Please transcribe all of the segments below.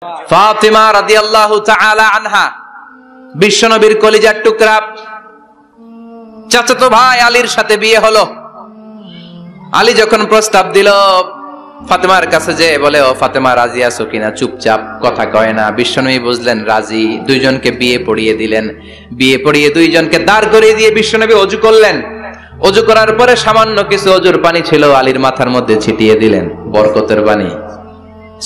ফাতিমা রাদিয়াল্লাহু তাআলা আনহা বিশ্বনবীর কলিজার টুকরা চাচাতো ভাই আলীর সাথে বিয়ে হলো। আলী যখন প্রস্তাব দিল ফাতেমার কাছে যে বলে, ও ফাতেমা রাজি আছো কিনা? চুপচাপ, কথা কয় না। বিশ্বনবী বুঝলেন রাজি, দুইজনকে বিয়ে পড়িয়ে দিলেন। বিয়ে পড়িয়ে দুইজনকে দাঁড় করিয়ে দিয়ে বিশ্বনবী ওযু করলেন। ওযু করার পরে সামান্য কিছু ওযুর পানি ছিল আলীর মাথার মধ্যে ছিটিয়ে দিলেন, বরকতের পানি।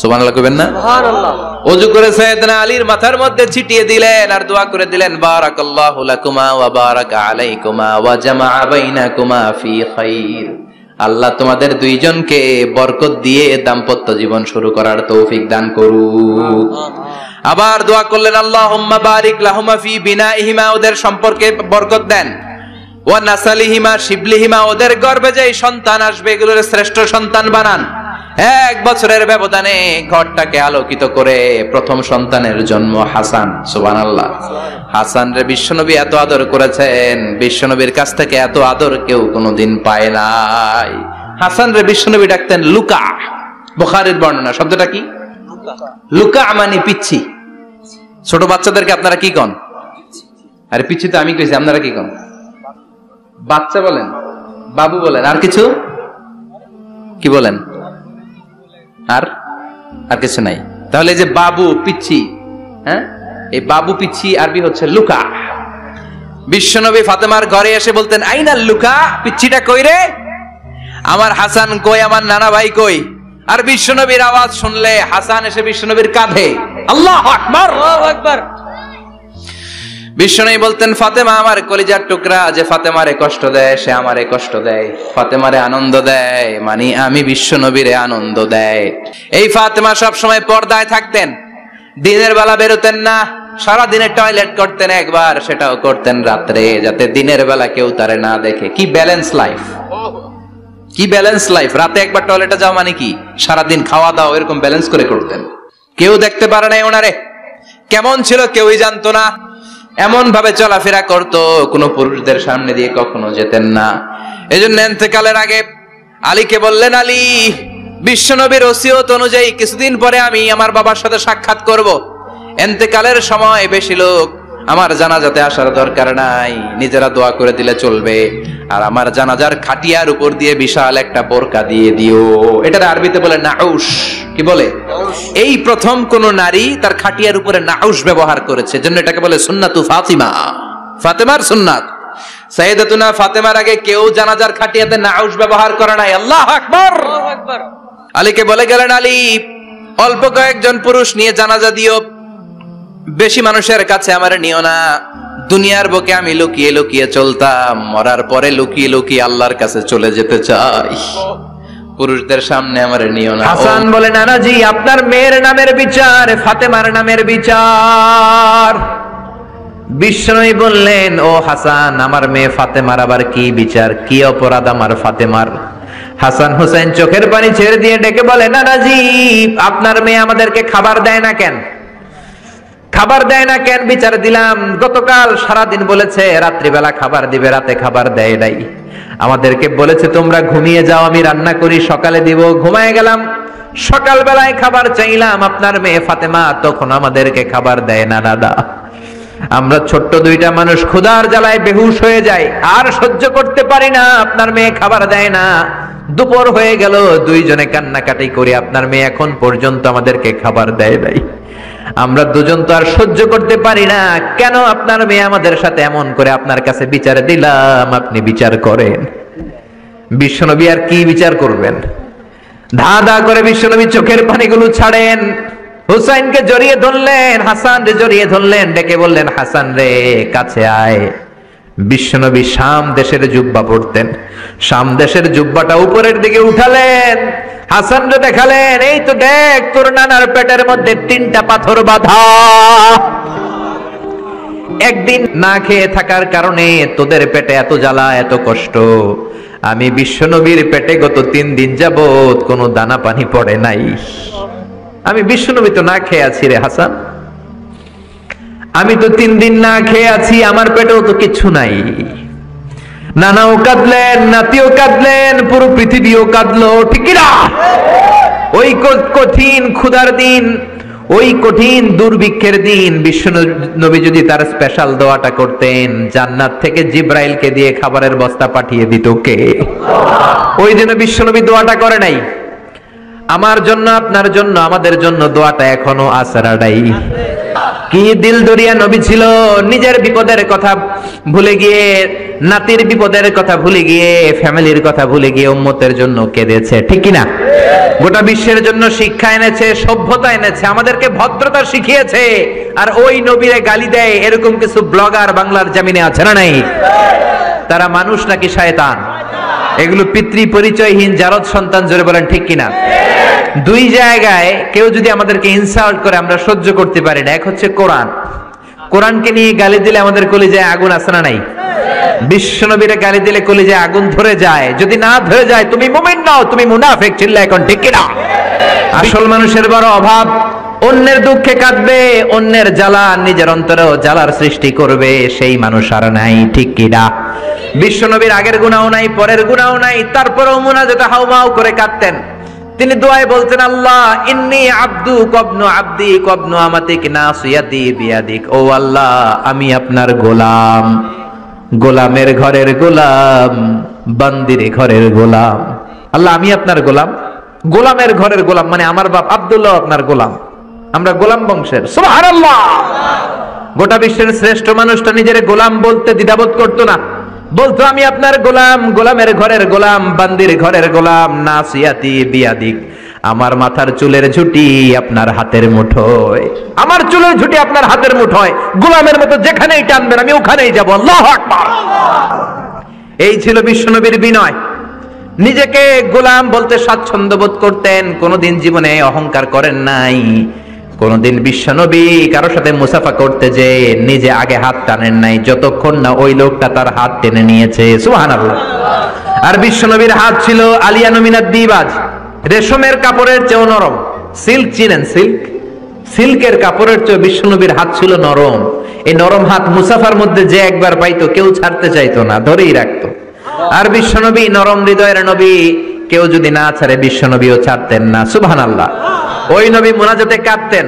সুবহানাল্লাহ কইবেন না? সুবহানাল্লাহ। ওযু করে সাইয়েদনা আলীর মাথার মধ্যে ছিটিয়ে দিলেন আর দোয়া করে দিলেন, বারাকাল্লাহু লাকুমা ওয়া বারাকা আলাইকুমা ওয়া জামাআ বাইনাকুমা ফি খাইর। আল্লাহ তোমাদের দুইজনকে বরকত দিয়ে দাম্পত্য জীবন শুরু করার তৌফিক দান করুক। আবার দোয়া করলেন, আল্লাহুম্মা বারিক লাহুমা ফি বিনাইহিমা, ওদের সম্পর্কে বরকত দেন। ওয়া নাসালিহিমা শিবলিহিমা, ওদের গর্ভে যে সন্তান আসবে এগুলোর শ্রেষ্ঠ সন্তান বানান। 1 বছরের ব্যবধানে ঘরটাকে আলোকিত করে প্রথম সন্তানের জন্ম হাসান। সুবহানাল্লাহ। হাসান রে বিশ্বনবী এত আদর করেছেন, বিশ্বনবীর কাছ থেকে এত আদর কেউ কোনোদিন পায় নাই। হাসান রে বিশ্বনবী ডাকতেন লুকা। বুখারীর বর্ণনা, শব্দটা কি? লুকা মানে পিচ্ছি। ছোট বাচ্চাদেরকে আপনারা কি কন? আরে পিচ্ছি তো আমি কইছি, আপনারা কি কন? বাচ্চা বলেন, বাবু বলেন, আর কিছু কি বলেন? আর কিছু নাই। তাহলে যে বাবু পিচ্ছি, হ্যাঁ, এই বাবু পিচ্ছি আরবি হচ্ছে লুকা। বিশ্বনবী ফাতেমার ঘরে এসে বলতেন, আইনাল লুকা, পিচ্ছিটা কই রে? আমার হাসান কই, আমার নানা ভাই কই? আর বিশ্বনবীর আওয়াজ শুনলে হাসান এসে বিশ্বনবীর কাঁধে। আল্লাহু আকবার, আল্লাহু আকবার। বিশ্বনবী বলতেন, ফাতেমা আমার কলিজার টুকরা, যে ফাতেমারে কষ্ট দেয় সে আমারে কষ্ট দেয়, ফাতেমারে আনন্দ দেয় মানে আমি বিশ্বনবীরে আনন্দ দেয়। এই ফাতেমা সব সময় পর্দায় থাকতেন, দিনের বেলা বেরোতেন না, সারা দিনে টয়লেট করতেন একবার, সেটাও করতেন রাত্রে, যাতে দিনের বেলা কেউ তারে না দেখে। কি ব্যালেন্স লাইফ, কি ব্যালেন্স লাইফ! রাতে একবার টয়লেটে যাও মানে কি সারা দিন খাওয়া দাওয়া এরকম ব্যালেন্স করে করতেন। কেউ দেখতে পারে না ওনারে কেমন ছিল, কেউই জানতো না। এমন ভাবে চলাফেরা করতো, কোনো পুরুষদের সামনে দিয়ে কখনো যেতেন না। এজন্য ইন্তেকালের আগে আলীকে বললেন, আলী, বিশ্বনবীর ওসিয়ত অনুযায়ী কিছুদিন পরে আমি আমার বাবার সাথে সাক্ষাৎ করব। ইন্তেকালের সময় বেশি লোক আমার জানাজাতে আসার দরকার নাই, নিজেরা দোয়া করে দিলে চলবে। আর আমার জানাজার খাটিয়ার উপর দিয়ে বিশাল একটা বোরকা দিয়ে দিও। এটার আরবিতে বলে নাউশ। কি বলে? এই প্রথম কোন নারী তার খাটিয়ার উপরে নাউশ ব্যবহার করেছে, জন্য এটাকে বলে সুন্নাতু ফাতিমা, ফাতেমার সুন্নাত। সাইয়েদাতুনা ফাতেমার আগে কেউ জানাজার খাটিয়াতে নাউশ ব্যবহার করে নাই। আল্লাহু আকবার, আল্লাহু আকবার। আলীকে বলে গেলেন, আলী, অল্প কয়েকজন পুরুষ নিয়ে জানাজা দিও, বেশি মানুষের কাছে আমার নিও না। দুনিয়ার বুকে আমি লুকিয়ে লুকিয়ে চলতাম, মরার পরে লুকিয়ে লুকিয়ে আল্লাহর কাছে চলে যেতে চাই, পুরুষদের সামনে আমার নিও না। হাসান বলে, নানাজি, আপনার মেয়ের নামের বিচার, ফাতেমার নামের বিচার। বিশ্বনবী বললেন, ও হাসান, আমার মেয়ে ফাতেমার আবার কি বিচার, কি অপরাধ আমার ফাতেমার? হাসান হুসাইন চোখের পানি ছেড়ে দিয়ে ডেকে বলে, নানাজি, আপনার মেয়ে আমাদেরকে খাবার দেয় না কেন? খাবার দেয় না কেন? বিচার দিলাম, গতকাল সারাদিন বলেছে রাত্রিবেলা খাবার দিবে, রাতে খাবার দেয় নাই। আমাদেরকে বলেছে তোমরা ঘুমিয়ে যাও, আমি রান্না করি, সকালে দিব। ঘুমায় গেলাম, সকাল বেলায় খাবার চাইলাম, আপনার মেয়ে ফাতেমা তখন আমাদেরকে খাবার দেয় না। দাদা, আমরা ছোট্ট দুইটা মানুষ ক্ষুধার জ্বালায় বেহুশ হয়ে যাই, আর সহ্য করতে পারি না, আপনার মেয়ে খাবার দেয় না। দুপুর হয়ে গেল, দুইজনে কান্নাকাটি করি, আপনার মেয়ে এখন পর্যন্ত আমাদেরকে খাবার দেয় নাই। আমরা দুজন তো আর সহ্য করতে পারি না, কেন আপনার মেয়ে আমাদের সাথে এমন করে? আপনার কাছে বিচার দিলাম, আপনি বিচার করেন। বিশ্বনবী আর কি বিচার করবেন? ধা ধা করে বিশ্বনবী চোখের পানিগুলো ছাড়েন, হুসাইনকে জড়িয়ে ধরলেন, হাসান রে জড়িয়ে ধরলেন, ডেকে বললেন, হাসান রে কাছে আয়। বিশ্বনবী শাম দেশের জুব্বা পরতেন, শাম দেশের জুব্বাটা উপরের দিকে উঠালেন, হাসান রে দেখালেন, এই তো দেখ, তোর নানার পেটের মধ্যে 3টা পাথর বাঁধা। একদিন না খেয়ে থাকার কারণে তোদের পেটে এত জ্বালা, এত কষ্ট। আমি বিশ্বনবীর পেটে গত 3 দিন যাবত কোনো দানা পানি পড়ে নাই। আমি বিশ্বনবী তো না খেয়ে আছি রে হাসান, আমি তো 3 দিন না খেয়ে আছি, আমার পেটেও তো কিছু নাই। নানাও কাঁদলেন, নাতিও কাঁদলেন, পুরো পৃথিবীও কাঁদলো, ঠিক না? ওই কঠিন ক্ষুধার দিন, ওই কঠিন দুর্ভিক্ষের দিন বিশ্ব নবী যদি তার স্পেশাল দোয়াটা করতেন, জান্নাত থেকে জিব্রাইলকে দিয়ে খাবারের বস্তা পাঠিয়ে দিত কে? ওই দিন বিশ্ব নবী দোয়াটা করে নাই। আমার জন্য, আপনার জন্য, আমাদের জন্য দোয়াটা এখনো আসরাডাই। কি দিল দরিয়া নবী ছিল, নিজের বিপদের কথা ভুলে গিয়ে, নাতির বিপদের কথা ভুলে গিয়ে, ফ্যামিলির কথা ভুলে গিয়ে উম্মতের জন্য কেঁদেছে, ঠিক কি না? গোটা বিশ্বের জন্য শিক্ষা এনেছে, সভ্যতা এনেছে, আমাদেরকে ভদ্রতা শিখিয়েছে। আর ওই নবীরে গালি দেয় এরকম কিছু ব্লগার বাংলার জমিনে আছে না নাই? তারা মানুষ নাকি শয়তান? এগুলো পিতৃ পরিচয়হীন জারদ সন্তান, জোরে বলেন ঠিক কিনা? দুই জায়গায় কেউ যদি আমাদেরকে ইনসাল্ট করে আমরা সহ্য করতে পারি না। এক হচ্ছে কোরআন, কোরআনকে নিয়ে গালি দিলে আমাদের কলিজায় আগুন আছে না নাই? বিশ্বনবীরে গালি দিলে কলিজায় আগুন ধরে যায়। যদি না ধরে যায় তুমি মুমিন নাও, তুমি মুনাফিক। চিল্লা এখন ঠিক কিনা? আসল মানুষের বড় অভাব, অন্যের দুঃখে কাঁদবে, অন্যের জ্বালা নিজের অন্তরেও জ্বালার সৃষ্টি করবে, সেই মানুষ আর নাই, ঠিক কিনা? বিশ্বনবীর আগের গুনাহও নাই, পরের গুনাহও নাই, তারপরেও মুনাজাতে হাউমাউ করে কাঁদতেন। তিনি দোয়ায় বলতেন, আল্লাহ ইন্নী আব্দু কবনু আব্দি কবনু আমাতিক নাসিয়াতি বিয়াদিক। ও আল্লাহ, আমি আপনার গোলাম, গোলামের ঘরের গোলাম, বান্দির ঘরের গোলাম। আল্লাহ আমি আপনার গোলাম, গোলামের ঘরের গোলাম, মানে আমার বাপ আব্দুল্লাহ আপনার গোলাম, আমরা গোলাম বংশের। সুবহানাল্লাহ। গোটা বিশ্বের শ্রেষ্ঠ মানুষটা নিজের গোলাম বলতে দ্বিধাবোধ করতো না, বলতো আমি আপনার গোলাম, গোলামের ঘরের গোলাম, বান্দির ঘরের গোলাম, নাসিয়াতি বিয়াদিক। আমার মাথার চুলের ঝুঁটি আপনার হাতের মুঠোয়, আমার চুলের ঝুঁটি আপনার হাতের মুঠোয়, গোলামের মতো যেখানেই টানবেন আমি ওখানেই যাব। আল্লাহু আকবার। এই ছিল বিশ্বনবীর বিনয়। নিজেকে গোলাম বলতে স্বাচ্ছন্দ্য বোধ করতেন, কোনোদিন জীবনে অহংকার করেন নাই। কোনদিন বিশ্বনবী কারো সাথে মুসাফা করতে যে নিজে আগে হাত টানেন নাই, যতক্ষণ না ওই লোকটা তার হাত টেনে নিয়েছে। সুবহানাল্লাহ। আর বিশ্বনবীর হাত ছিল আলিয়ানু মিনাদ দিবাজ, রেশমের কাপড়ের চেয়েও নরম। সিল্ক চিনেন? সিল্ক, সিল্কের কাপড়ের চেয়ে বিশ্বনবীর হাত ছিল নরম। এই নরম হাত মুসাফার মধ্যে যে একবার পাইতো কেউ ছাড়তে চাইতো না, ধরেই রাখতো। আর বিশ্বনবী নরম হৃদয়ের নবী, কেউ যদি না ছাড়ে বিশ্বনবীও ছাড়তেন না। সুবহানাল্লাহ। ওই নবী মুনাজাতে কাঁদতেন।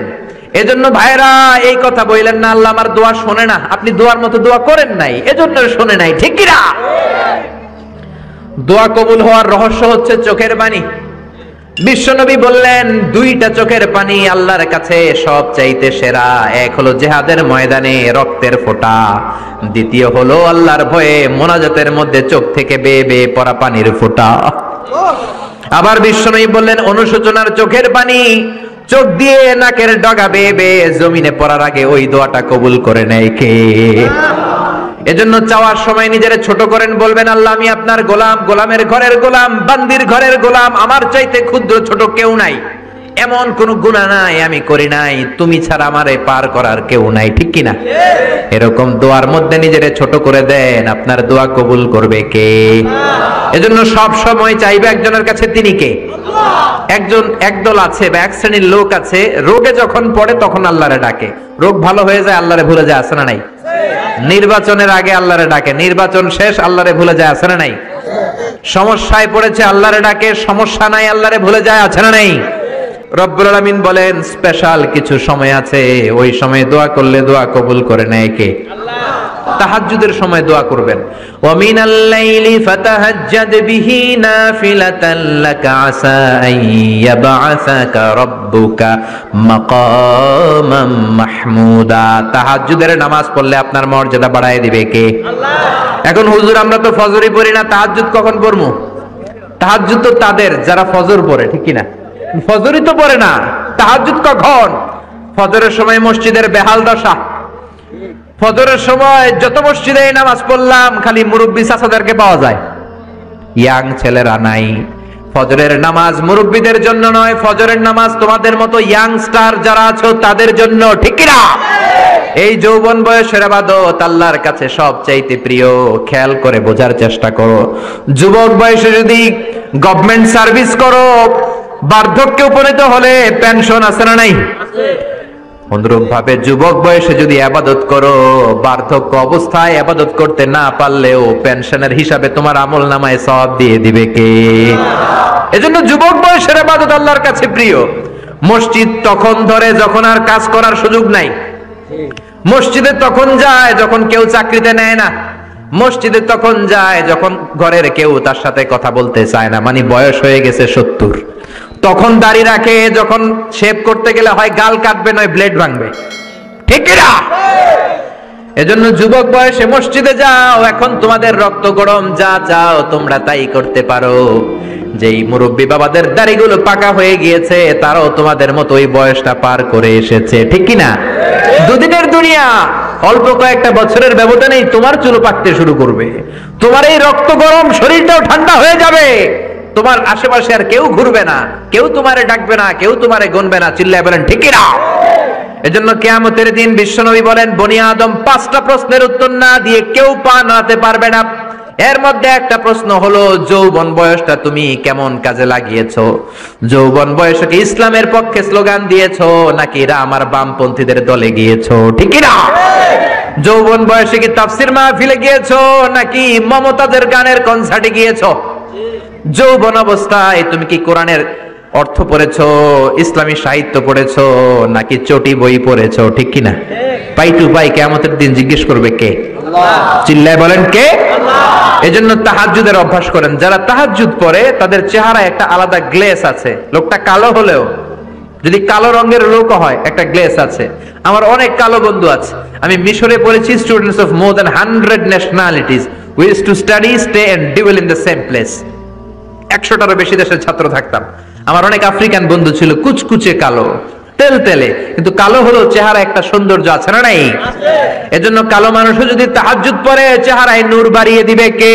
এজন্য ভাইরা এই কথা বললেন না আল্লাহ আমার দোয়া শোনে না, আপনি দোয়ার মতো দোয়া করেন নাই, এজন্য শোনে নাই, ঠিক কি না? দোয়া কবুল হওয়ার রহস্য হচ্ছে চোখের পানি। বিশ্বনবী বললেন দুইটা চোখের পানি আল্লাহর কাছে সব চাইতে সেরা। এক হলো জিহাদের ময়দানে রক্তের ফোঁটা, দ্বিতীয় হলো আল্লাহর ভয়ে মুনাজাতের মধ্যে চোখ থেকে বেয়ে বেয়ে পড়া পানির ফোঁটা। আবার বিশ্বনবী বললেন অনুশোচনার চোখের পানি চোখ দিয়ে নাকের ডগা বেয়ে বেয়ে জমিনে পড়ার আগে ওই দোয়াটা কবুল করে নেয় কে? এজন্য চাওয়ার সময় নিজের ছোট করেন, বলবেন আল্লাহ আমি আপনার গোলাম, গোলামের ঘরের গোলাম, বান্দির ঘরের গোলাম, আমার চাইতে ক্ষুদ্র ছোট কেউ নাই, এমন কোন গুনাহ নাই আমি করি নাই, তুমি ছাড়া আমারে পার করার কেউ নাই, ঠিক কিনা? এরকম দোয়ার মধ্যে নিজেরে ছোট করে দেন, আপনার দোয়া কবুল করবে কে? এজন্য সব সময় চাইবে একজনের কাছে, তিনি কে? একদল আছে বা এক শ্রেণীর লোক আছে, রোগে যখন পড়ে তখন আল্লাহরে ডাকে, রোগ ভালো হয়ে যায় আল্লাহরে ভুলে যায়, আছে না নাই? নির্বাচনের আগে আল্লাহরে ডাকে, নির্বাচন শেষ আল্লাহরে ভুলে যায়, আছে না নাই? সমস্যায় পড়েছে আল্লাহরে ডাকে, সমস্যা নাই আল্লাহরে ভুলে যায়, আছে না নাই? রব্বুল আলামিন বলেন স্পেশাল কিছু সময় আছে, ওই সময় দোয়া করলে দোয়া কবুল করে নেয় কে? আল্লাহ। তাহাজ্জুদের সময় দোয়া করবেন, ওয়া মিনাল লাইলি ফাতাহাজ্জাদ বিহি নাফিলাতান লাকা আসা আন ইয়াবআসাকা রাব্বুকা মাকামাম মাহমুদা। তাহাজ্জুদের নামাজ পড়লে আপনার মর্যাদা বাড়ায় দিবে কে? আল্লাহ। এখন হুজুর আমরা তো ফজরই পড়ি না, তাহাজ্জুদ কখন পড়বো? তাহাজ্জুদ তো তাদের যারা ফজর পড়ে, ঠিক কি না? ফজরই তো পড়ে না, তাহাজ্জুদ কখন? ফজরের সময় মসজিদের বেহাল দশা। ফজরের সময় যত মসজিদে নামাজ পড়লাম খালি মুরব্বি চাচাদেরকে পাওয়া যায়, ইয়াং ছেলেরা নাই। ফজরের নামাজ মুরব্বিদের জন্য নয়, ফজরের নামাজ তোমাদের মতো ইয়াংস্টার যারা আছো তাদের জন্য, ঠিক কি না? এই যৌবন বয়সের ইবাদত আল্লাহর কাছে সবচাইতে প্রিয়। খেয়াল করে বোঝার চেষ্টা করো, যুবক বয়সে যদি গভর্নমেন্ট সার্ভিস করো, বার্ধক্যে উপনীত হলে পেনশন আছে না নাই? অনুরূপ ভাবে যুবক বয়সে যদি ইবাদত করো, বার্ধক্য অবস্থায় ইবাদত করতে না পারলেও পেনশনের হিসাবে তোমার আমলনামায় সওয়াব দিয়ে দিবে কে? এজন্য যুবক বয়সের ইবাদত আল্লাহর কাছে প্রিয়। মসজিদ তখন ধরে যখন আর কাজ করার সুযোগ নাই। মসজিদে তখন যায় যখন কেউ চাকরিতে নেয় না। মসজিদে তখন যায় যখন ঘরের কেউ তার সাথে কথা বলতে চায় না, মানে বয়স হয়ে গেছে 70। তখন দাড়ি রাখে যখন শেভ করতে গেলে হয় গাল কাটবে নয় ব্লেড ভাঙবে, ঠিক না? এজন্য যুবক বয়সে মসজিদে যাও, এখন তোমাদের রক্ত গরম, যা চাও তোমরা তাই করতে পারো। যেই মুরব্বী বাবাদের দাড়িগুলো পাকা হয়ে গিয়েছে তারাও তোমাদের মতো ওই বয়সটা পার করে এসেছে, ঠিক কি না? দুদিনের দুনিয়া, অল্প কয়েকটা বছরের ব্যবধানেই তোমার চুল পাকতে শুরু করবে, তোমার এই রক্ত গরম শরীরটাও ঠান্ডা হয়ে যাবে, তোমার আশেপাশে আর কেউ ঘুরবে না, কেউ তোমারে ডাকবে না, কেউ তোমারে গুনবে না। চিল্লায় বলেন ঠিক কি না? এজন্য কিয়ামতের দিন বিশ্বনবী বলেন, বনি আদম 5টা প্রশ্নের উত্তর না দিয়ে কেউ পা নাড়াতে পারবে না। এর মধ্যে একটা প্রশ্ন হলো, যৌবন বয়সটা তুমি কেমন কাজে লাগিয়েছো? যৌবন বয়সে কি ইসলামের পক্ষে স্লোগান দিয়েছো নাকি রাম আর বামপন্থীদের দলে গিয়েছো, ঠিক কি না? যৌবন বয়সে কি তাফসীর মাহফিলে গিয়েছো নাকি মমতাজের গানের কনসার্টে গিয়েছো? যৌবন অবস্থায় তুমি কি কোরআনের অর্থ পড়েছো, ইসলামী সাহিত্য পড়েছো নাকি চটি বই পড়েছো, ঠিক কি না? পাই টু পাই কিয়ামতের দিন জিজ্ঞেস করবে কে? আল্লাহ। চিল্লায় বলেন কে? আল্লাহ। এজন্য তাহাজ্জুদের অভ্যাস করেন। যারা তাহাজ্জুদ পড়ে তাদের চেহারায় একটা আলাদা গ্লেস আছে। লোকটা কালো হলেও, যদি কালো রঙের লোক হয়, একটা গ্লেস আছে। আমার অনেক কালো বন্ধু আছে। আমি মিশরে পড়েছি, students of more than 100 nationalities we used to study, stay and dwell in the same place. 100টারও বেশি দেশের ছাত্র থাকতাম। আমার অনেক আফ্রিকান বন্ধু ছিল, কুচকুচে কালো, তেল তেলে, কিন্তু কালো হলো চেহারা একটা সৌন্দর্য আছে না নাই? এজন্য কালো মানুষও যদি তাহাজ্জুদ পড়ে চেহারায় নূর বাড়িয়ে দিবে কে?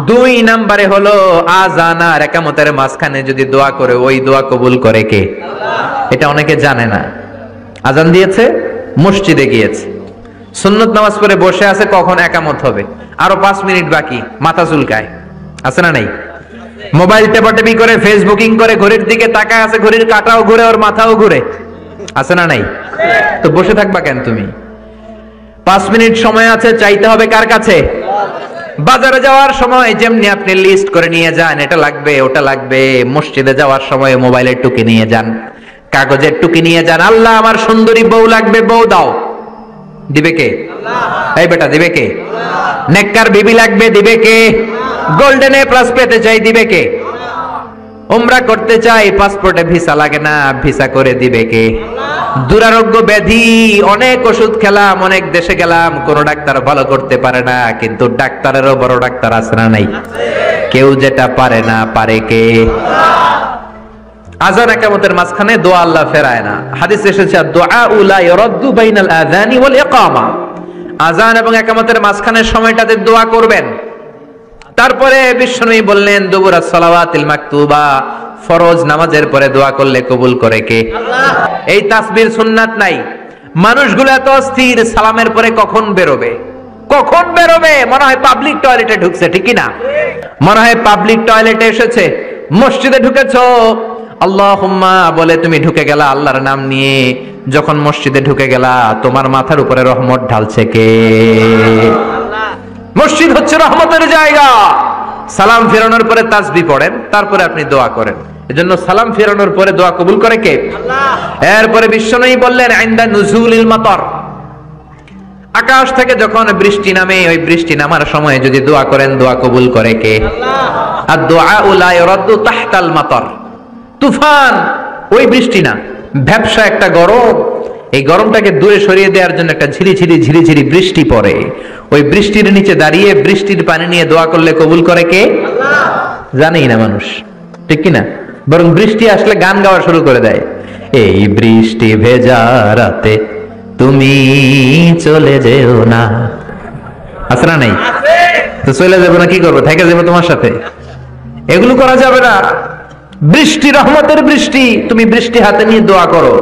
2 নম্বরে হলো আযান আর ইকামতের মাঝখানে যদি দোয়া করে, ওই দোয়া কবুল করে কে? এটা অনেকে জানে না। আযান দিয়েছে, মসজিদে গিয়েছে, সুন্নত নামাজ পড়ে বসে আছে, কখন ইকামত হবে, আরো 5 মিনিট বাকি, মাথা চুলকায়, আছে না নাই? মোবাইল টেপাটেপি করে, ফেসবুকিং করে, ঘড়ির দিকে তাকায় আছে, ঘড়ির কাঁটাও ঘুরে, ওর মাথাও ঘুরে, আছে না নাই? তো বসে থাকবা কেন তুমি? 5 মিনিট সময় আছে, চাইতে হবে কার কাছে? বাজারে যাওয়ার সময় যেমনি আপনি লিস্ট করে নিয়ে যান, এটা লাগবে ওটা লাগবে, মসজিদে যাওয়ার সময় মোবাইলের টুকি নিয়ে যান, কাগজের টুকি নিয়ে যান। আল্লাহ আমার সুন্দরী বউ লাগবে, বউ দাও, দিবে কে? আল্লাহ। এই বেটা দিবে কে? আল্লাহ। নেককার বিবি লাগবে, দিবে কে? গোল্ডেন এ প্লাস পেতে চাই, দিবে কে? উমরা করতে চাই, পাসপোর্টে ভিসা লাগে না, ভিসা করে দিবে কে? দুরারোগ্য ব্যাধি, অনেক ওষুধ খেলাম, অনেক দেশে গেলাম, কোন ডাক্তার ভালো করতে পারে না, কিন্তু ডাক্তারেরও বড় ডাক্তার আছে না নাই? কেউ যেটা পারে না, পারে কে? আযান ইকামতের মাঝখানে দোয়া আল্লাহ ফেরায় না। হাদিসে এসেছে, দুআউ লা ইরাদ্দু বাইনাল আযানি ওয়াল ইকামা। আযান এবং ইকামতের মাঝখানের সময়টাতে দোয়া করবেন। তারপরে বিশ্বনবী বললেন, দুবুরাস সালাওয়াতিল মাকতুবা, ফরজ নামাজের পরে দোয়া করলে কবুল করে কে? আল্লাহ। এই তাসবির সুন্নাত নাই। মানুষগুলো এত অস্থির, সালামের পরে কখন বেরোবে, কখন বেরোবে, মনে হয় পাবলিক টয়লেটে ঢুকছে, ঠিক কি না? মনে হয় পাবলিক টয়লেটে এসেছে। মসজিদে ঢুকেছো, আল্লাহুম্মা বলে তুমি ঢুকে গেলা আল্লাহর নাম নিয়ে, যখন মসজিদে ঢুকে গেলা তোমার মাথার উপরে রহমত ঢালছে কে? মসজিদ হচ্ছে রহমতের জায়গা। সালাম ফেরানোর পরে তাসবিহ পড়েন, তারপরে আপনি দোয়া করেন। এজন্য সালাম ফেরানোর পরে দোয়া কবুল করে কে? আল্লাহ। এরপরে বিশ্বনবী বললেন, ইনদা নুজুলিল মাতার, আকাশ থেকে যখন বৃষ্টি নামে, ওই বৃষ্টি নামার সময় যদি দোয়া করেন, দোয়া কবুল করে কে? আল্লাহ। আর দুআউ লা ইরাদ্দু তাহতাল মাতার, তুফান, ওই বৃষ্টি না, ব্যবসা একটা গরম, এই গরমটাকে দূরে সরিয়ে দেওয়ার জন্য একটা ঝিরিঝিরি ঝিরিঝিরি বৃষ্টি পড়ে, ওই বৃষ্টির নিচে দাঁড়িয়ে বৃষ্টির পানি নিয়ে দোয়া করলে কবুল করে কে? আল্লাহ। জানেই না মানুষ, ঠিক কি না? বরং বৃষ্টি আসলে গান গাওয়া শুরু করে দেয়, এই বৃষ্টি ভেজা রাতে তুমি চলে যেও না, আছে না নাই? তো চলে যাবো না, কি করবো, থেকে যাবো তোমার সাথে, এগুলো করা যাবে না। বৃষ্টি রহমতের বৃষ্টি, তুমি বৃষ্টি হাতে নিয়ে দোয়া করো।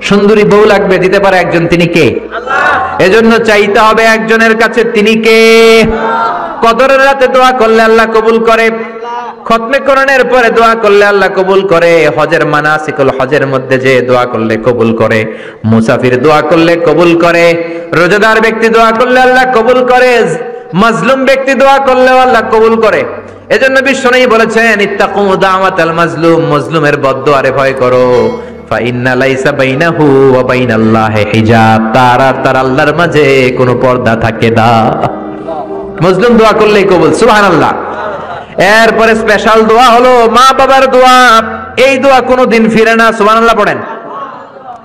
সুন্দরী বউ লাগবে, দিতে পারে একজন, তিনি কে? আল্লাহ। এজন্য চাইতে হবে একজনের কাছে, তিনি কে? কদরের রাতে দোয়া করলে আল্লাহ কবুল করে, খতমে কোরআনের পরে দোয়া করলে আল্লাহ কবুল করে, হজের মানাসিকুল হজের মধ্যে যে দোয়া করলে কবুল করে, মুসাফির দোয়া করলে কবুল করে, রোজাদার ব্যক্তি দোয়া করলে আল্লাহ কবুল করে, মাজলুম ব্যক্তি দোয়া করলে আল্লাহ কবুল করে। এজন্য বিশ্বনবী বলেছেন ইত্তাকু দাওয়াতাল মাজলুম, মাজলুমের বদদুয়ারে ভয় করো। ফা ইন্না লাইসা বাইনাহু ওয়া বাইনাল্লাহি হিজাব, তার আর তার আল্লাহর মাঝে কোনো পর্দা থাকে না। মাজলুম দোয়া করলেই কবুল, সুবহানাল্লাহ। এরপরে স্পেশাল দোয়া হলো মা বাবার দোয়া। এই দোয়া কোনোদিন ফিরে না, সুবহানাল্লাহ পড়েন।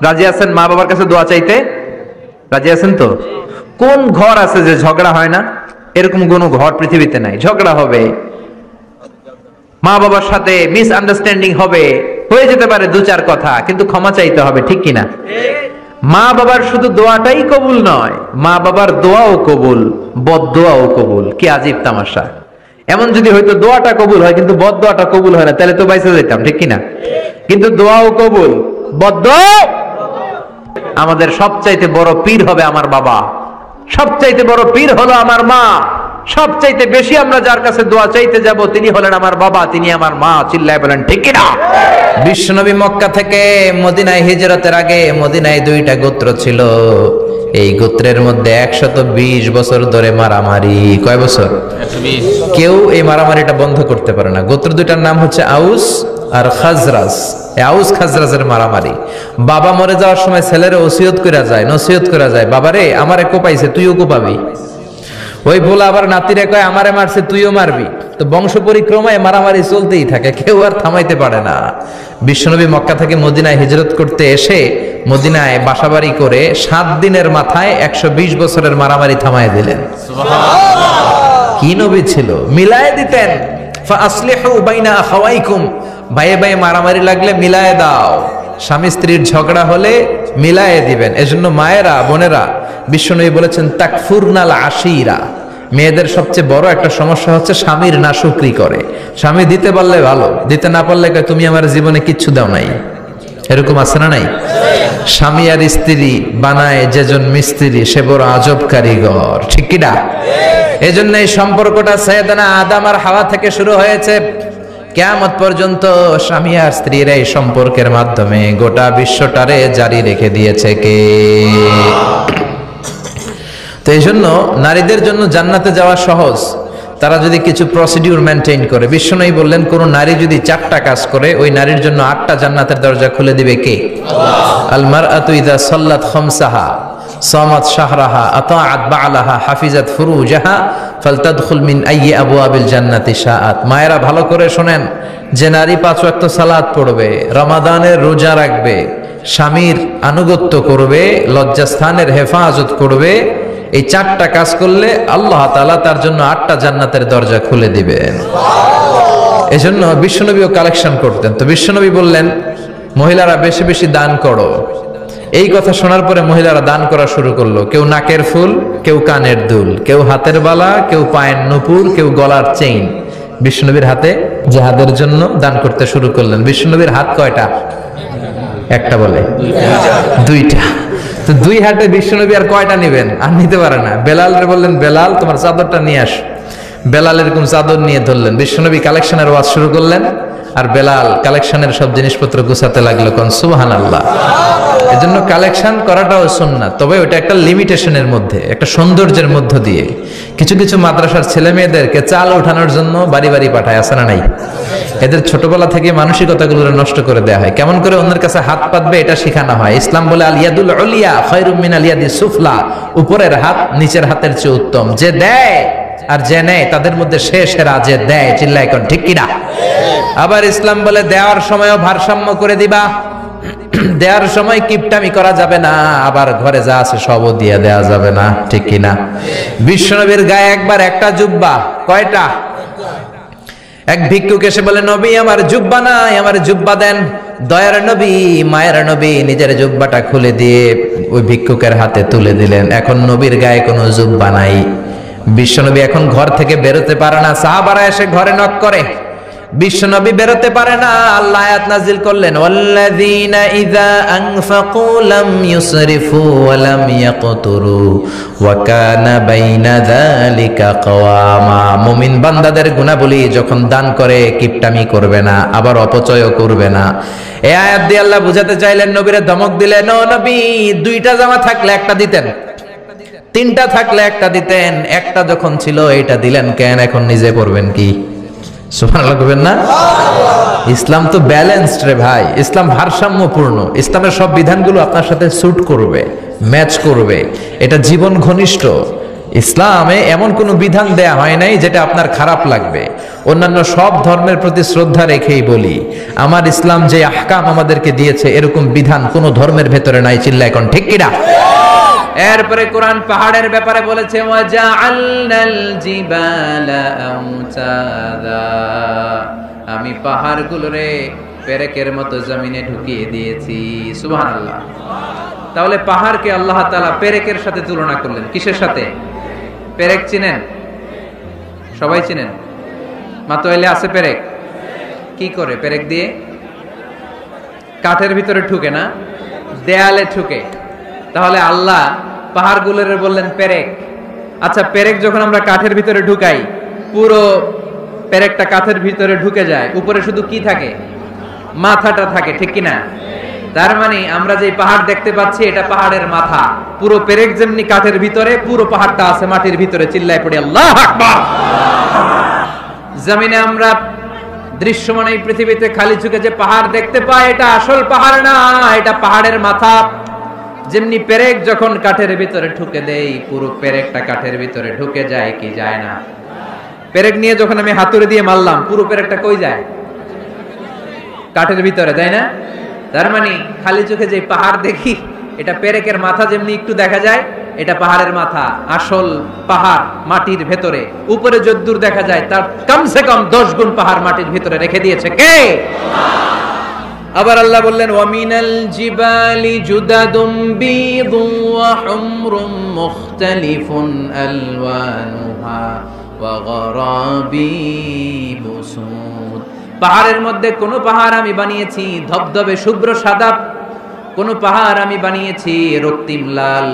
রাজি আছেন মা বাবার কাছে দোয়া চাইতে? রাজি আছেন তো? কোন ঘর আছে যে ঝগড়া হয় না? এরকম কোন ঘর পৃথিবীতে নাই। ঝগড়া হবে, মা বাবার সাথে মিসআন্ডারস্ট্যান্ডিং হবে, হয়ে যেতে পারে দু চার কথা, কিন্তু ক্ষমা চাইতে হবে, ঠিক কিনা? মা বাবার শুধু দোয়াটাই কবুল নয়, মা বাবার দোয়াও কবুল, বদদোয়াও কবুল। কি আজীব তামাশা! এমন যদি হয়তো দোয়াটা কবুল হয় কিন্তু বদদোয়াটা কবুল হয় না, তাহলে তো বাইসে যেতাম, ঠিক কিনা? কিন্তু দোয়াও কবুল, বদদোয়া। আমাদের সবচাইতে বড় পীর হবে আমার বাবা, সবচাইতে বড় পীর হলো আমার মা। সবচাইতে বেশি আমরা যার কাছে দোয়া চাইতে যাব তিনি হলেন আমার বাবা, তিনি আমার মা। চিল্লায় বলেন ঠিক কিনা? বিশ্বনবী মক্কা থেকে মদিনায় হিজরতের আগে মদিনায় দুইটা গোত্র ছিল। এই গোত্রের মধ্যে 120 বছর ধরে মারামারি। কয় বছর? 120। কেউ এই মারামারিটা বন্ধ করতে পারে না। গোত্র দুইটার নাম হচ্ছে আউস আর খাজরাজ। আউস খাজরাজের মারামারি। বাবা মরে যাওয়ার সময় ছেলের ওসিয়ত করা যায়, নসিহত করা যায়, বাবারে আমারে কোপাইছে তুইও কোপাবি। ওই বলে আবার নাতিরে কয় আমারে মারছে তুইও মারবি। তো বংশ পরিক্রমায় মারামারি চলতেই থাকে, কেউ আর থামাইতে পারে না। বিশ্বনবী মক্কা থেকে মদিনায় হিজরত করতে এসে মদিনায় বাসাবাড়ি করে 7 দিনের মাথায় 120 বছরের মারামারি থামায় দিলেন। কি নবী ছিল! মিলায় দিতেন। ফাসলিহু বাইনা আখাওয়াইকুম, ভাইয়ে ভাইয়ে মারামারি লাগলে মিলায়ে দাও। স্বামী স্ত্রীর ঝগড়া হলে মিলায়ে দিবেন। এজন্য মায়েরা, বোনেরা, বিশ্বনবী বলেছেন তাকফুরনাল আশিরা, মেয়েদের সবচেয়ে বড় একটা সমস্যা হচ্ছে স্বামীর নাশুকরি করে। স্বামী দিতে পারলে ভালো, দিতে না পারলে তুমি আমার জীবনে কিচ্ছু দাও নাই। এরকম আছে না নাই? স্বামী আর স্ত্রী বানায় যেজন মিস্ত্রি সে বড় আজব কারিগর, ঠিক কি না? এজন্য এই সম্পর্কটা সাইয়েদানা আদম আর হাওয়া থেকে শুরু হয়েছে। কিয়ামত পর্যন্ত স্বামী আর স্ত্রীর এই সম্পর্কের মাধ্যমে গোটা বিশ্বটারে জারি রেখে দিয়েছে কে? তো এই জন্য নারীদের জন্য জান্নাতে যাওয়া সহজ, তারা যদি কিছু প্রসিডিউর মেনটেন করে। বিশ্বনবী বললেন কোন নারী যদি 4টা কাজ করে ওই নারীর জন্য 8টা জান্নাতের দরজা খুলে দিবে কে? আল্লাহ। আল মারআতু ইযা সাল্লাত খামসাহা সামাত শাহরাহা আতাআত বা'লাহা হাফিজাত ফুরুজাহা ফালতাদখুল মিন আইয়ি আবওয়াবিল জান্নাতি শাআত। মায়েরা ভালো করে শুনেন, যে নারী 5 ওয়াক্ত সালাত পড়বে, রমাদানের রোজা রাখবে, স্বামীর আনুগত্য করবে, লজ্জাস্থানের হেফাজত করবে, এই 4টা কাজ করলে আল্লাহ তাআলা তার জন্য 8টা জান্নাতের দরজা খুলে দিবেন। এজন্য বিশ্বনবীও কালেকশন করতেন। তো বিশ্বনবী বললেন মহিলারা বেশি বেশি দান করো। এই কথা শোনার পরে মহিলারা দান করা শুরু করলো। কেউ নাকের ফুল, কেউ কানের দুল, কেউ হাতের বালা, কেউ পায়ের নূপুর, কেউ গলার চেইন বিশ্বনবীর হাতে জিহাদের জন্য দান করতে শুরু করলেন। বিশ্বনবীর হাত কয়টা? একটা বলে 2টা। তো 2 হাতে বিশ্বনবী আর কয়টা নেবেন? আর নিতে পারে না। বেলালরে বললেন বেলাল তোমার চাদরটা নিয়ে আস। বেলাল এরকম চাদর নিয়ে ধরলেন। বিশ্বনবী কালেকশনের ওয়াজ শুরু করলেন আর বেলাল কালেকশনের সব জিনিসপত্র গুছাতে লাগলো। কোন সুবহানাল্লাহ। এজন্য কালেকশন করাটাও সুন্নাত, তবে ওটা একটা লিমিটেশনের মধ্যে, একটা সৌন্দর্যের মধ্য দিয়ে। কিছু কিছু মাদ্রাসার ছেলে মেয়েদেরকে চাল ওঠানোর জন্য বাড়ি বাড়ি পাঠায়, আছে না নাই? এদের ছোটবেলা থেকে মানসিকতাগুলো নষ্ট করে দেওয়া হয়। কেমন করে অন্যের কাছে হাত পাতবে এটা শেখানো হয়। ইসলাম বলে আল ইয়াদুল উলিয়া খায়রুম মিনাল ইয়াদিস সুফলা, উপরের হাত নিচের হাতের চেয়ে উত্তম। যে দেয় আর যে নেয় তাদের মধ্যে সেরা যে দেয়। চিল্লায় কোন ঠিক কিনা? আবার ইসলাম বলে দেওয়ার সময়ও ভারসাম্য করে দিবা। দেওয়ার সময় কিপটামি করা যাবে না, আবার ঘরে যা আছে সবও দিয়ে দেওয়া যাবে না, ঠিক কিনা? বিশ্বনবীর গায়ে একবার একটা জুব্বা, কয়টা? এক ভিক্ষুক এসে বলে নবী আমার জুব্বা নাই, আমার জুব্বা দেন। দয়ার নবী, মায়ের নবী নিজের জুব্বাটা খুলে দিয়ে ওই ভিক্ষুকের হাতে তুলে দিলেন। এখন নবীর গায়ে কোনো জুব্বা নাই। বিশ্বনবী এখন ঘর থেকে বেরোতে পারে না। সাহাবারা এসে ঘরে নক করে, বিশ্বনবী বেরোতে পারে না। আল্লাহ আয়াত নাজিল করলেন ওয়াল্লাযীনা ইযা আনফাকু লাম ইউসরিফু ওয়া লাম ইয়াকতুরু ওয়া কানা বাইনা যালিকা কওয়ামা। মুমিন বান্দাদের গুণাবলী যখন দান করে কিপটামি করবে না, আবার অপচয়ও করবে না। এই আয়াত দিয়ে আল্লাহ বুঝাতে চাইলেন, নবীরে ধমক দিলেন, ও নবী 2টা জামা থাকলে একটা দিতেন, 3টা থাকলে একটা দিতেন, একটা যখন ছিল এটা দিলেন কেন? এখন নিজে পড়বেন কি? সুবহানাল্লাহ কইবেন না? ইসলাম তো ব্যালেন্সড রে ভাই, ইসলাম ভারসাম্যপূর্ণ। ইসলামের সব বিধানগুলো আপনার সাথে স্যুট করবে, ম্যাচ করবে, এটা জীবন ঘনিষ্ঠ। ইসলামে এমন কোনো বিধান দেয়া হয় নাই যেটা আপনার খারাপ লাগবে। অন্যান্য সব ধর্মের প্রতি শ্রদ্ধা রেখেই বলি, আমার ইসলাম যে আহকাম আমাদেরকে দিয়েছে এরকম বিধান কোন ধর্মের ভেতরে নাই। চিল্লা এখন ঠিক কিনা? এরপরে কোরআন পাহাড়ের ব্যাপারে বলেছে ওয়াজআলনাল জিবালা আওতাদা, আমি পাহাড়গুলোরে পেরেকের মতো জমিনে ঢুকিয়ে দিয়েছি। সুবহানাল্লাহ। তাহলে পাহাড়কে আল্লাহ তাআলা পেরেকের সাথে তুলনা করলেন। কিসের সাথে? পেরেক চিনেন? সবাই চিনেন? মাতোয়াইলে আছে পেরেক? কি করে পেরেক দিয়ে? কাঠের ভিতরে ঢুকে না, দেয়ালে ঢুকে। তাহলে আল্লাহ পাহাড়গুলোরে বললেন পেরেক। আচ্ছা, পেরেক যখন আমরা কাঠের ভিতরে ঢুকাই, পুরো পেরেকটা কাঠের ভিতরে ঢুকে যায়, উপরে শুধু কি থাকে? মাথাটা থাকে, ঠিক কিনা? তার মানে আমরা যে পাহাড় দেখতে পাচ্ছি এটা পাহাড়ের মাথা। পুরো পেরেক যেমনি কাঠের ভিতরে, পুরো পাহাড়টা আছে মাটির ভিতরে। চিল্লায় পড়ি আল্লাহু আকবার। জমিনে আমরা দৃশ্যমান এই পৃথিবীতে খালি চোখে যে পাহাড় দেখতে পাই, এটা আসল পাহাড় না, এটা পাহাড়ের মাথা। যেমনি পেরেক যখন কাঠের ভিতরে ঢুকে দেই, পুরো পেরেকটা কাঠের ভিতরে ঢুকে যায় কি যায় না? পেরেক নিয়ে যখন আমি হাতুড়ি দিয়ে মারলাম, পুরো পেরেকটা কই যায়? কাঠের ভিতরে, তাই না? তার মানে খালি চোখে যে পাহাড় দেখি, এটা পেরেকের মাথা যেমনি একটু দেখা যায়, এটা পাহাড়ের মাথা। আসল পাহাড় মাটির ভেতরে, উপরে যদ্দূর দেখা যায় তার কমসে কম 10 গুণ পাহাড় মাটির ভিতরে রেখে দিয়েছে কে? আবার আল্লাহ বললেন ওয়ামিনাল জিবালি জুদাদুম বীদুন ওয়া হুমরুম মুখতালিফুন আলওয়ানুহা ওয়া গরাবিবু সুদ। পাহাড়ের মধ্যে কোন পাহাড় আমি বানিয়েছি ধবধবে শুভ্র সাদা, কোন পাহাড় আমি বানিয়েছি রক্তিম লাল,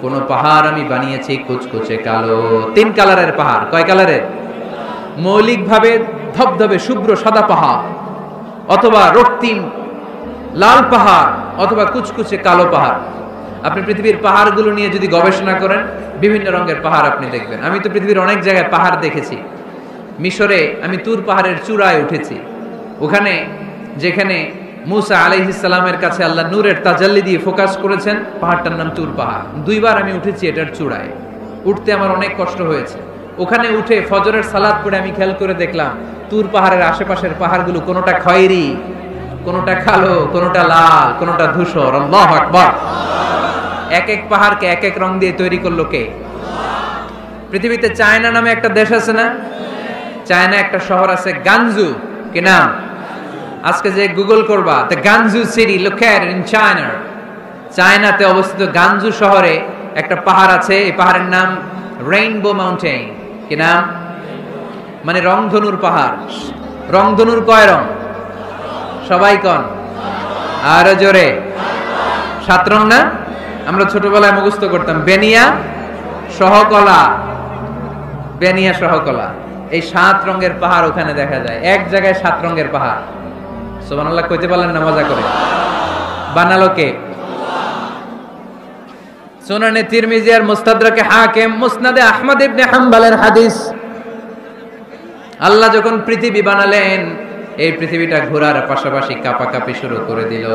কোন পাহাড় আমি বানিয়েছি কুচকুচে কালো। 3 কালারের পাহাড়। কয় কালারের? মৌলিকভাবে ধবধবে শুভ্র সাদা পাহাড়, অথবা রক্তিম লাল পাহাড়, অথবা কুচকুচে কালো পাহাড়। আপনি পৃথিবীর পাহাড়গুলো নিয়ে যদি গবেষণা করেন, বিভিন্ন রঙের পাহাড় আপনি দেখবেন। আমি তো পৃথিবীর অনেক জায়গায় পাহাড় দেখেছি। মিশরে আমি তুর পাহাড়ের চূড়ায় উঠেছি। ওখানে যেখানে মুসা আলাইহিস সালামের কাছে আল্লাহ নূরের তাজাল্লি দিয়ে ফোকাস করেছেন, পাহাড়টার নাম তুর পাহাড়। 2 বার আমি উঠেছি এটার চূড়ায়। উঠতে আমার অনেক কষ্ট হয়েছে। ওখানে উঠে ফজরের সালাত পড়ে আমি খেয়াল করে দেখলাম তুর পাহাড়ের আশেপাশের পাহাড়গুলো কোনোটা খয়েরি, কোনোটা কালো, কোনোটা লাল, কোনোটা ধূসর। আল্লাহু আকবার। এক এক পাহাড়কে এক এক রং দিয়ে তৈরি করলো কে? পৃথিবীতে চায়না নামে একটা দেশ আছে না? চায়না একটা শহর আছে গানজু। কি নাম? আজকে যে গুগল করবা, the গানজু city located in China. চায়নাতে অবস্থিত গানজু শহরে একটা পাহাড় আছে। এই পাহাড়ের নাম রেইনবো মাউন্টেন। কি নাম? মানে রংধনুর পাহাড়। রংধনুর কয় রং? সবাই কন, আরো জোরে। 7 রং না? আমরা ছোটবেলায় মুখস্থ করতাম বেনিয়া সহকলা, বেনিয়া সহকলা। এই 7 রঙের পাহাড় ওখানে দেখা যায়। এক জায়গায় 7 রঙের পাহাড়। সুবহানাল্লাহ কইতে পারলেন না? মজা করে বানালো কে? সুনানে তিরমিজি আর মুস্তাদরাকে হাকিম, মুসনাদে আহমদ ইবনে হাম্বলের হাদিস। আল্লাহ যখন পৃথিবী বানালেন, এই পৃথিবীটা ঘোরার পাশাপাশি কাঁপাকাঁপি শুরু করে দিল।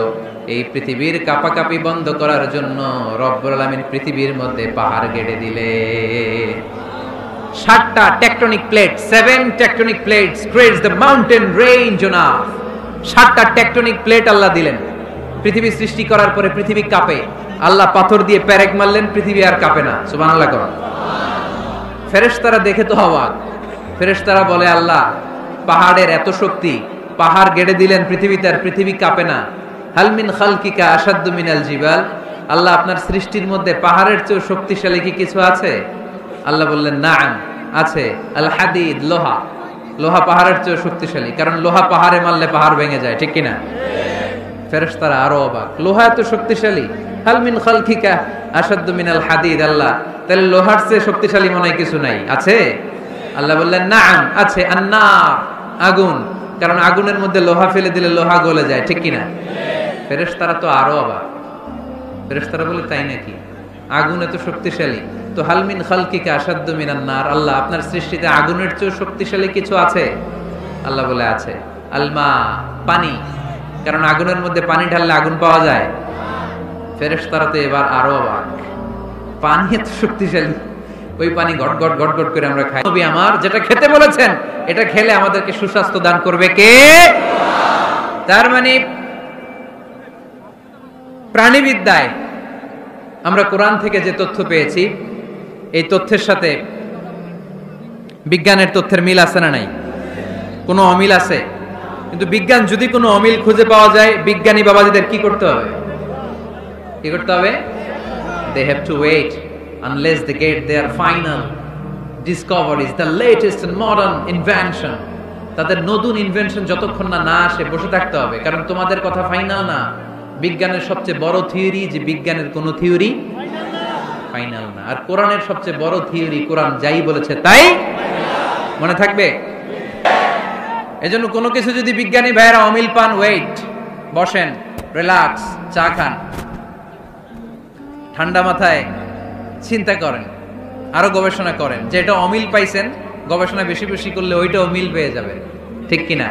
এই পৃথিবীর কাঁপাকাঁপি বন্ধ করার জন্য রব্বুল আলামিন পৃথিবীর মধ্যে পাহাড় গেড়ে দিলেন। 7টা tectonic plate, 7 tectonic plates creates the mountain range on earth. 7টা টেকটনিক প্লেট আল্লাহ দিলেন। পৃথিবী সৃষ্টি করার পরে পৃথিবী কাঁপে। আল্লাহ পাথর দিয়ে পেরেক মারলেন, পৃথিবী আর কাঁপে না। সুবহানাল্লাহ করুন। ফেরেশতারা দেখে তো অবাক। ফেরেশতারা বলে আল্লাহ পাহাড়ের এত শক্তি, পাহাড় গেড়ে দিলেন পৃথিবীতে, আর পৃথিবী কাঁপে না। হাল মিন খালকিকা আশাদ্দু মিনাল জিবাল। আল্লাহ আপনার সৃষ্টির মধ্যে পাহাড়ের চেয়ে শক্তিশালী কি কিছু আছে? আল্লাহ বললেন নাআম, আছে। আল হাদিদ, লোহা। লোহা পাহাড়ের চেয়ে শক্তিশালী, কারণ লোহা পাহাড়ে মারলে পাহাড় ভেঙে যায়, ঠিক কিনা? ফেরেশতারা আরো অবাক, লোহা এত শক্তিশালী। হাল মিন খালকিকা আশাদ্দু মিনাল হাদিদ। আল্লাহ তাহলে লোহার চেয়ে শক্তিশালী মনে হয় কিছু নাই, আছে? আল্লাহ বললেন নাআম, আছে। আন্নার, আগুন, কারণ আগুনের মধ্যে লোহা ফেলে দিলে লোহা গলে যায়, ঠিক কিনা? ফেরেশতারা তো আরো অবাক। ফেরেশতারা বলে তাই নাকি? আগুন এত শক্তিশালী, তো হাল মিন খালকিকা আশাদ্দু মিনান নার। আল্লাহ আপনার সৃষ্টিতে আগুনের চেয়ে শক্তিশালী কিছু আছে? আল্লাহ বলে আছে আলমা, পানি, কারণ আগুনের মধ্যে পানি ঢাললে আগুন পাওয়া যায়। ফেরেশতারা তো এবার আরো অবাক, পানি এত শক্তিশালী, ওই পানি গট গট গট গট করে আমরা খাই। নবী আমার যেটা খেতে বলেছেন, এটা খেলে আমাদেরকে সুস্বাস্থ্য দান করবে কে? তার মানে প্রাণীবিদ্যায় আমরা কোরআন থেকে যে তথ্য পেয়েছি, এই তথ্যের সাথে বিজ্ঞানের তথ্যের মিল আছে না নাই? কোনো অমিল আছে? কিন্তু বিজ্ঞান যদি কোনো অমিল খুঁজে পাওয়া যায়, বিজ্ঞানী বাবাজিদের কি করতে হবে? কি করতে হবে? They have to wait unless they get their final discoveries, the latest and modern invention. তাদের নতুন ইনভেনশন যতক্ষণ না আসে বসে থাকতে হবে, কারণ তোমাদের কথা ফাইনাল না। বিজ্ঞানের সবচেয়ে বড় থিওরি যে বিজ্ঞানের কোনো থিওরি ফাইনাল না, আর কোরআনের সবচেয়ে বড় থিওরি কোরআন যাই বলেছে তাই মনে থাকবে। এজন্য কোনো কিছু যদি বিজ্ঞানী ভাইয়েরা অমিল পান, ওয়েট, বসেন, রিল্যাক্স, চা খান, ঠান্ডা মাথায় চিন্তা করেন, আরো গবেষণা করেন, যেটা অমিল পাইছেন গবেষণা বেশি বেশি করলে ওইটাও মিল পেয়ে যাবে, ঠিক কিনা?